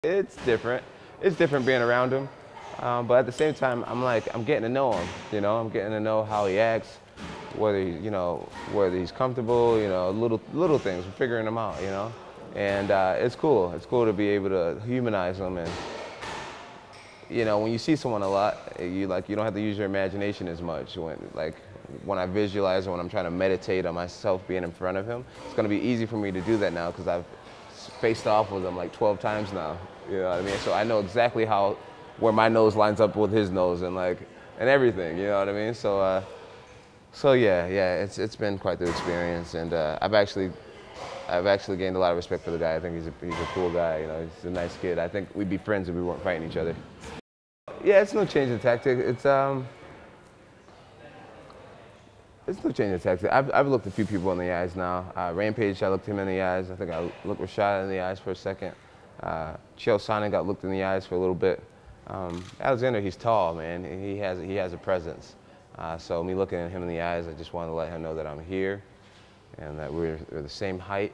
It's different. It's different being around him. But at the same time, I'm getting to know him. I'm getting to know how he acts, whether he's comfortable. Little things. We're figuring them out. And it's cool. It's cool to be able to humanize him. And when you see someone a lot, you don't have to use your imagination as much. When I visualize or when I'm trying to meditate on myself being in front of him, it's going to be easy for me to do that now because I've faced off with him like 12 times now. You know what I mean? So I know exactly where my nose lines up with his nose and everything. You know what I mean? So yeah, it's been quite the experience, and I've actually gained a lot of respect for the guy. I think he's a cool guy. He's a nice kid. I think we'd be friends if we weren't fighting each other. Yeah, it's no change in tactic. It's no change in tactic. I've looked a few people in the eyes now. Rampage, I looked him in the eyes. I think I looked Rashad in the eyes for a second. Chael Sonnen got looked in the eyes for a little bit. Alexander, he's tall, man. He has a presence. So me looking at him in the eyes, I just wanted to let him know that I'm here and that we're the same height,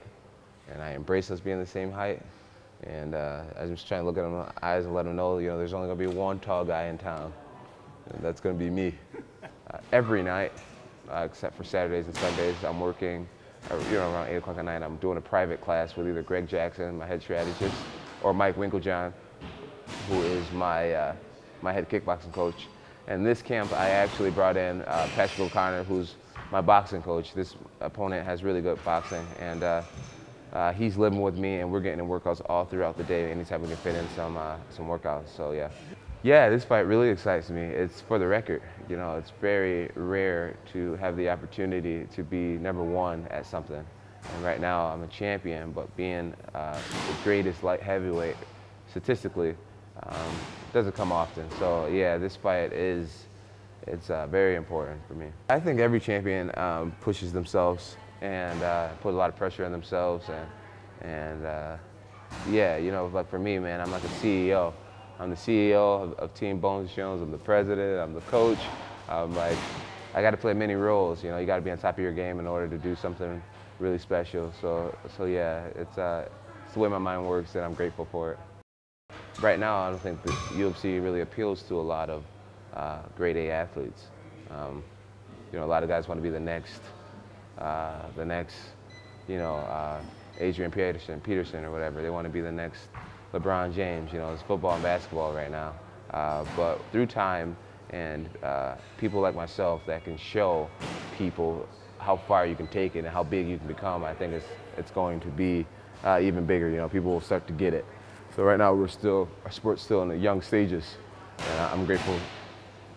and I embrace us being the same height. And I'm just trying to look at him in the eyes and let him know, there's only going to be one tall guy in town, and that's going to be me. Every night, except for Saturdays and Sundays, I'm working. Around 8 o'clock at night, I'm doing a private class with either Greg Jackson, my head strategist, or Mike Winklejohn, who is my head kickboxing coach. And this camp, I actually brought in Patrick O'Connor, who's my boxing coach. This opponent has really good boxing, and he's living with me, and we're getting in workouts all throughout the day. Anytime we can fit in some workouts. So yeah. Yeah, this fight really excites me. It's for the record. It's very rare to have the opportunity to be #1 at something. And right now, I'm a champion, but being the greatest light heavyweight statistically doesn't come often. So yeah, this fight it's very important for me. I think every champion pushes themselves and put a lot of pressure on themselves. And yeah, like for me, man, I'm like a CEO. I'm the CEO of Team Bones Jones. I'm the president. I'm the coach. I got to play many roles. You got to be on top of your game in order to do something really special. So yeah, it's the way my mind works, and I'm grateful for it. Right now, I don't think the UFC really appeals to a lot of grade A athletes. A lot of guys want to be the next, Adrian Peterson or whatever. They want to be the next LeBron James. It's football and basketball right now. But through time and people like myself that can show people how far you can take it and how big you can become, I think it's going to be even bigger. People will start to get it. So right now our sport's still in the young stages, and I'm grateful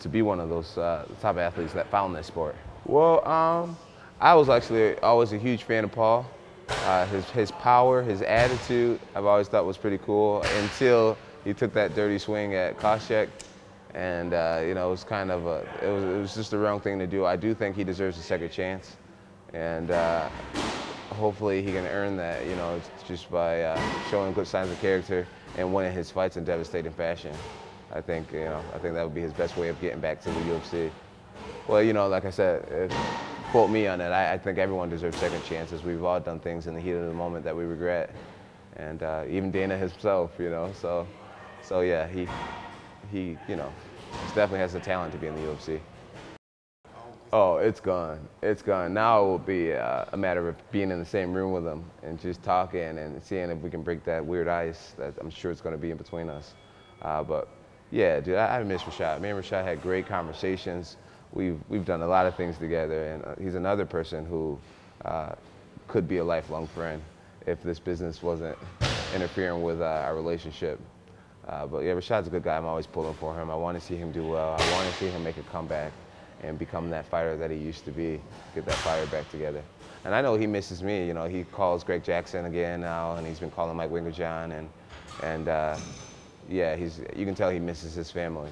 to be one of those top athletes that found this sport. Well, I was actually always a huge fan of Paul. His power, his attitude, I've always thought was pretty cool until he took that dirty swing at Koscheck, and it was kind of it was just the wrong thing to do. I do think he deserves a second chance, and hopefully he can earn that. Just by showing good signs of character and winning his fights in devastating fashion. I think that would be his best way of getting back to the UFC. Well, like I said, quote me on it. I think everyone deserves second chances. We've all done things in the heat of the moment that we regret, and even Dana himself. So yeah, he definitely has the talent to be in the UFC. Oh, it's gone. It's gone. Now it will be a matter of being in the same room with him and just talking and seeing if we can break that weird ice that I'm sure it's going to be in between us. But yeah, dude, I miss Rashad. Me and Rashad had great conversations. We've done a lot of things together, and he's another person who could be a lifelong friend if this business wasn't interfering with our relationship. But yeah, Rashad's a good guy. I'm always pulling for him. I want to see him do well. I want to see him make a comeback and become that fighter that he used to be, get that fire back together. And I know he misses me. He calls Greg Jackson again now, and he's been calling Mike Winklejohn, and yeah, you can tell he misses his family.